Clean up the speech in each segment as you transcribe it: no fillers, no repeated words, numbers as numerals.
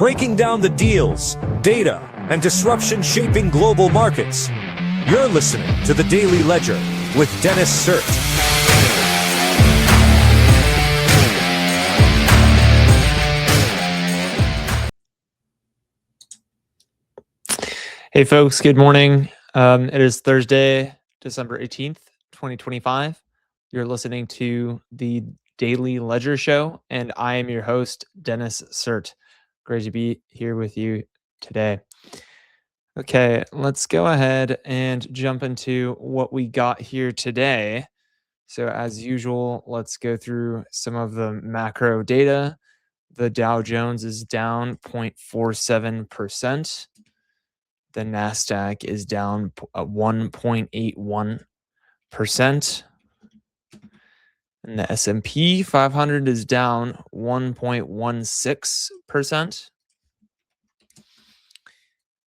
breaking down the deals, data, and disruption shaping global markets. You're listening to The Daily Ledger with Dennis Sert. Hey folks, good morning. It is Thursday, December 18th, 2025. You're listening to the Daily Ledger Show, and I am your host, Dennis Sert. Great to be here with you today. Okay, let's go ahead and jump into what we got here today. So as usual, let's go through some of the macro data. The Dow Jones is down 0.47%. The NASDAQ is down 1.81%. And the S&P 500 is down 1.16%.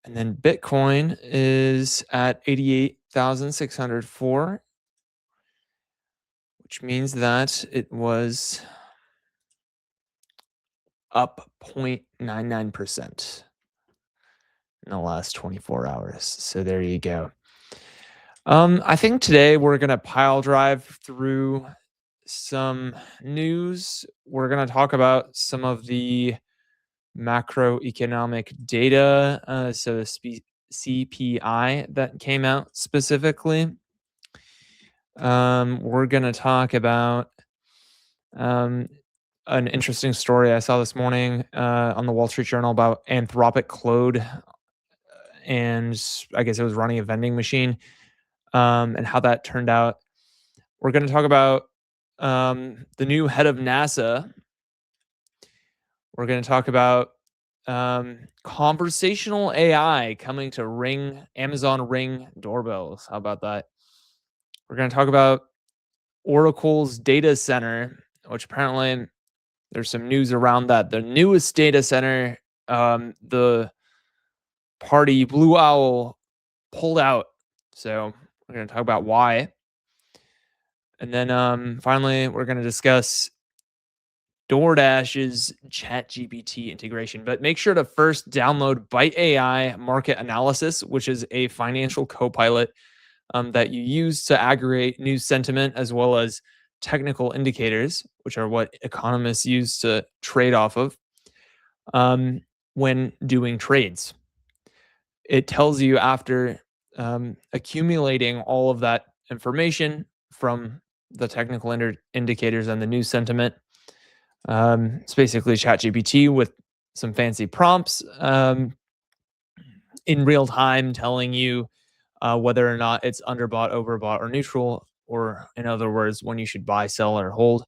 And then Bitcoin is at 88,604, which means that it was up 0.99% in the last 24 hours. So there you go. I think today we're going to pile drive through some news. We're going to talk about some of the macroeconomic data, so the CPI that came out specifically. We're going to talk about an interesting story I saw this morning on the Wall Street Journal about Anthropic Claude, and I guess it was running a vending machine, and how that turned out. We're going to talk about the new head of NASA. We're going to talk about conversational AI coming to Amazon Ring doorbells. How about that? We're going to talk about Oracle's data center, which apparently there's some news around that. The newest data center, the party Blue Owl pulled out. So we're going to talk about why. And then finally, we're going to discuss DoorDash's ChatGPT integration. But make sure to first download Byte AI Market Analysis, which is a financial co-pilot that you use to aggregate news sentiment as well as technical indicators, which are what economists use to trade off of when doing trades. It tells you after accumulating all of that information from the technical indicators and the news sentiment. It's basically ChatGPT with some fancy prompts in real time telling you whether or not it's underbought, overbought, or neutral, or in other words, when you should buy, sell, or hold.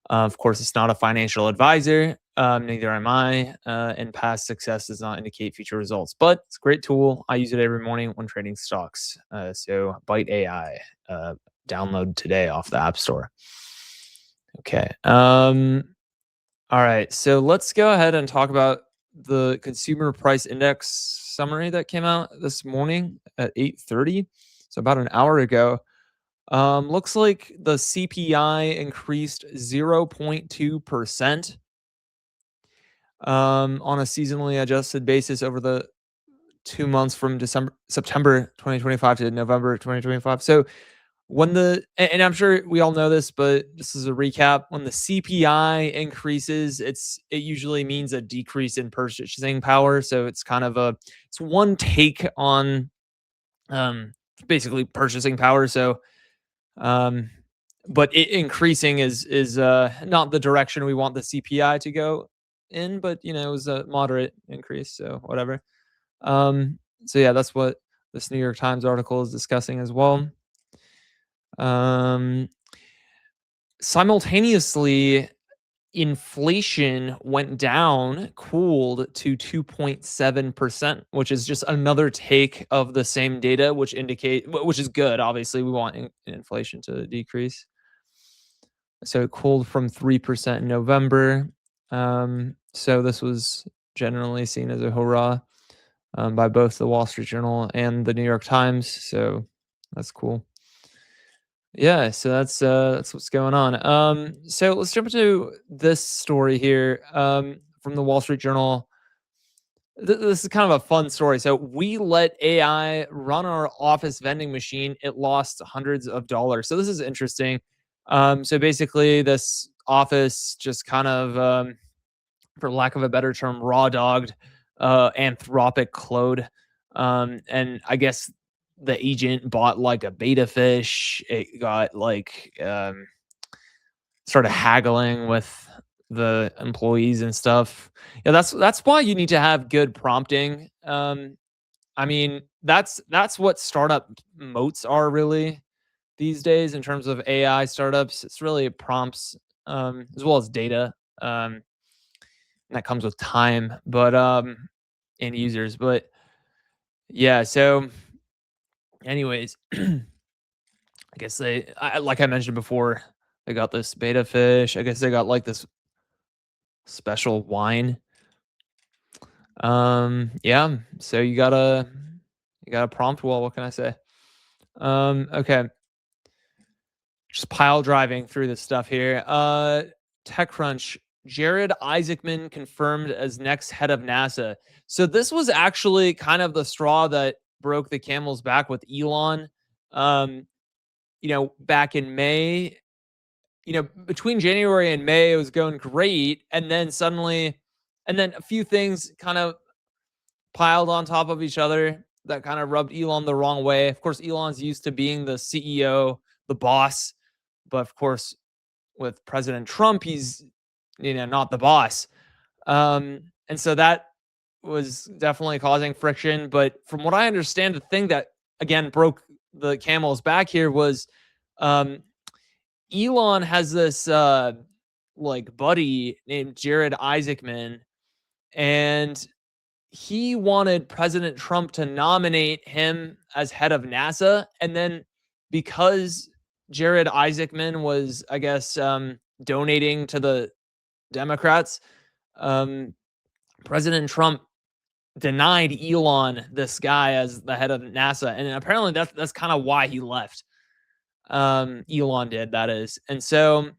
Of course, it's not a financial advisor. Neither am I. And past success does not indicate future results. But it's a great tool. I use it every morning when trading stocks. So Byte AI, download today off the App Store. Okay. All right. So let's go ahead and talk about the Consumer Price Index summary that came out this morning at 8:30. So about an hour ago. Looks like the CPI increased 0.2% on a seasonally adjusted basis over the 2 months from September 2025 to November 2025. So and I'm sure we all know this, but just as a recap, when the CPI increases, it usually means a decrease in purchasing power. So it's kind of it's one take on basically purchasing power. So but it increasing is not the direction we want the CPI to go in, but it was a moderate increase, so whatever. So yeah, that's what this New York Times article is discussing as well. Simultaneously, inflation went down, cooled to 2.7%, which is just another take of the same data, which is good. Obviously, we want inflation to decrease. So it cooled from 3% in November. So this was generally seen as a hurrah by both the Wall Street Journal and the New York Times. So that's cool. Yeah, so that's what's going on. So let's jump into this story here from the Wall Street Journal. This is kind of a fun story. So we let AI run our office vending machine. It lost hundreds of dollars. So this is interesting. So basically, this office just kind of, for lack of a better term, raw dogged Anthropic Claude. And I guess the agent bought like a beta fish. It got like started haggling with the employees and stuff. Yeah, that's why you need to have good prompting. I mean, that's what startup moats are really these days in terms of AI startups. It's really prompts, as well as data. And that comes with time, but and users. But yeah, so anyways, I guess like I mentioned before, they got this beta fish. I guess they got like this special wine. Yeah, so you gotta prompt well. What can I say? Okay, just pile driving through this stuff here. TechCrunch. Jared Isaacman confirmed as next head of NASA. So this was actually kind of the straw that broke the camel's back with Elon. Um, back in May, between January and May, it was going great, and then suddenly, and then a few things kind of piled on top of each other that kind of rubbed Elon the wrong way. Of course, Elon's used to being the CEO, the boss, but of course, with President Trump, he's not the boss. And so that was definitely causing friction. But from what I understand, the thing that again broke the camel's back here was um, Elon has this like buddy named Jared Isaacman, and he wanted President Trump to nominate him as head of NASA. And then because Jared Isaacman was, I guess, donating to the Democrats, um, President Trump denied Elon this guy as the head of NASA. And apparently that's kind of why he left. Elon did, that is. And so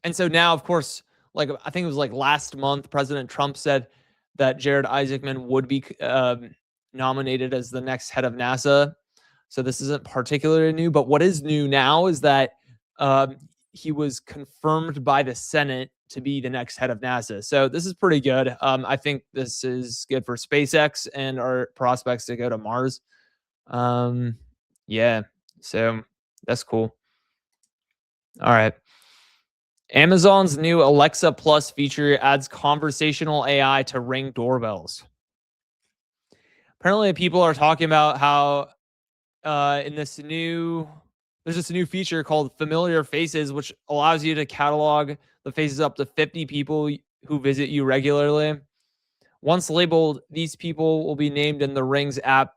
now, of course, like I think it was like last month, President Trump said that Jared Isaacman would be nominated as the next head of NASA. So this isn't particularly new, but what is new now is that he was confirmed by the Senate to be the next head of NASA. So this is pretty good. I think this is good for SpaceX and our prospects to go to Mars. Yeah, so that's cool. All right. Amazon's new Alexa Plus feature adds conversational AI to Ring doorbells. Apparently, people are talking about how in there's this new feature called Familiar Faces, which allows you to catalog the faces up to 50 people who visit you regularly. Once labeled, these people will be named in the Rings app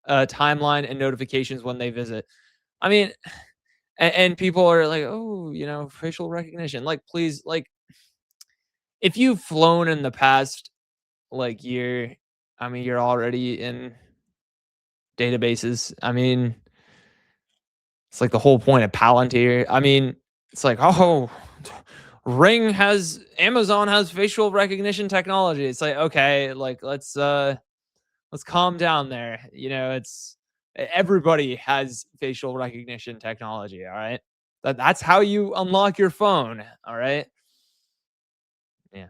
timeline and notifications when they visit. I mean, and people are like, oh, facial recognition. Like, please, like, if you've flown in the past like year, I mean, you're already in databases. I mean, it's like the whole point of Palantir. I mean, it's like, oh, Amazon has facial recognition technology. It's like, okay, like let's calm down there. It's everybody has facial recognition technology, all right? That's how you unlock your phone, all right? Yeah.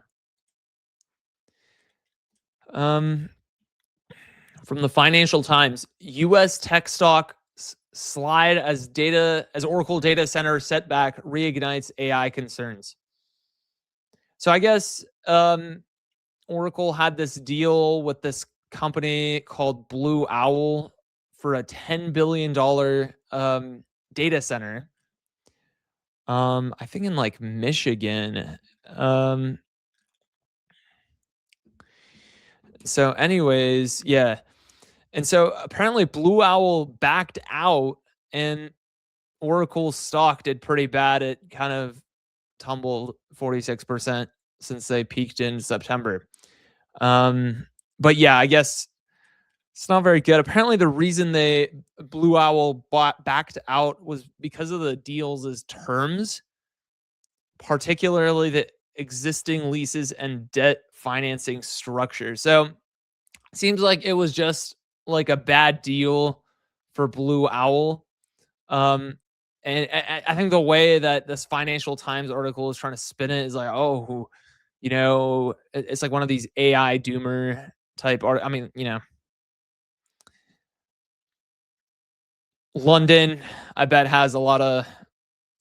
From the Financial Times, US tech stock slide as Oracle data center setback reignites AI concerns. So I guess Oracle had this deal with this company called Blue Owl for a $10 billion data center. I think in like Michigan. So anyways, yeah. And so apparently Blue Owl backed out and Oracle's stock did pretty bad. It kind of tumbled 46% since they peaked in September. But yeah, I guess it's not very good. Apparently the reason Blue Owl backed out was because of the deal's terms, particularly that existing leases and debt financing structure. So seems like it was just like a bad deal for Blue Owl. Um, and I think the way that this Financial Times article is trying to spin it is like, oh, it's like one of these AI doomer type art. I mean, London, I bet, has a lot of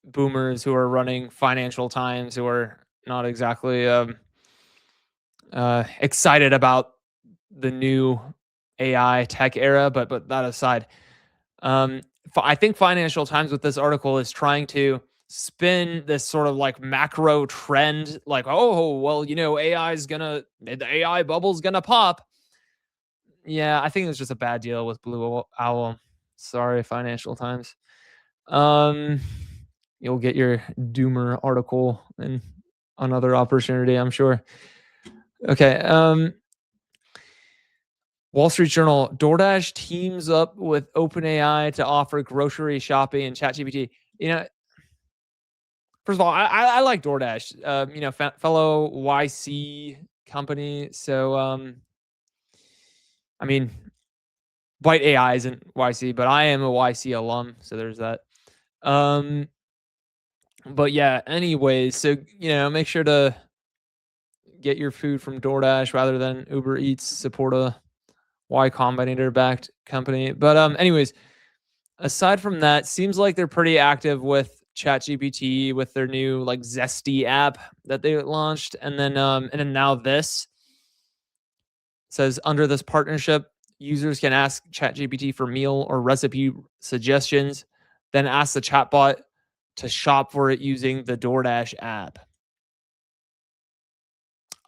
boomers who are running Financial Times who are not exactly excited about the new AI tech era. But that aside, I think Financial Times with this article is trying to spin this sort of like macro trend, like, oh well, the AI bubble's gonna pop. Yeah, I think it was just a bad deal with Blue Owl. Sorry, Financial Times. Um, you'll get your doomer article in another opportunity, I'm sure. Okay. Wall Street Journal, DoorDash teams up with OpenAI to offer grocery shopping and ChatGPT. You know, first of all, I like DoorDash. Fellow YC company. So, I mean, Byte AI isn't YC, but I am a YC alum, so there's that. But yeah. Anyways, so make sure to get your food from DoorDash rather than Uber Eats. Support a Y Combinator backed company. But anyways, aside from that, seems like they're pretty active with ChatGPT with their new like Zesty app that they launched, and then now this says under this partnership, users can ask ChatGPT for meal or recipe suggestions, then ask the chatbot to shop for it using the DoorDash app.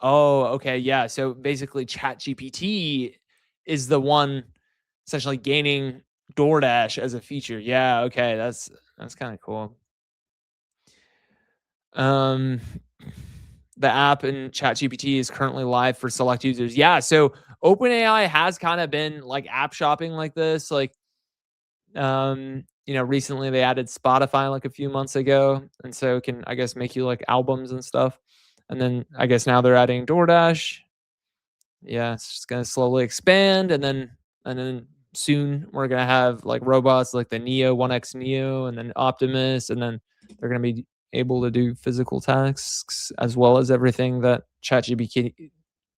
Oh, okay, yeah. So basically, ChatGPT is the one essentially gaining DoorDash as a feature. Yeah, okay, that's kind of cool. Um, the app in ChatGPT is currently live for select users. Yeah, so OpenAI has kind of been like app shopping like this. Like, recently they added Spotify like a few months ago, and so it can, I guess, make you like albums and stuff. And then I guess now they're adding DoorDash. Yeah, it's just gonna slowly expand, and then soon we're gonna have like robots like the Neo 1X Neo, and then Optimus, and then they're gonna be able to do physical tasks as well as everything that ChatGPT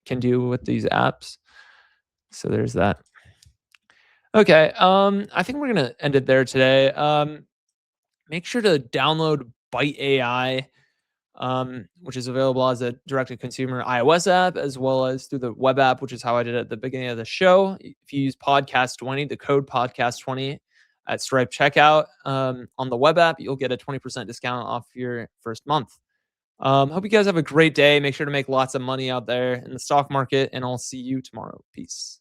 can do with these apps. So there's that. Okay, I think we're gonna end it there today. Make sure to download Byte AI, which is available as a direct-to-consumer iOS app as well as through the web app, which is how I did it at the beginning of the show. If you use podcast20, the code podcast20 at Stripe checkout on the web app, you'll get a 20% discount off your first month. Hope you guys have a great day. Make sure to make lots of money out there in the stock market, and I'll see you tomorrow. Peace.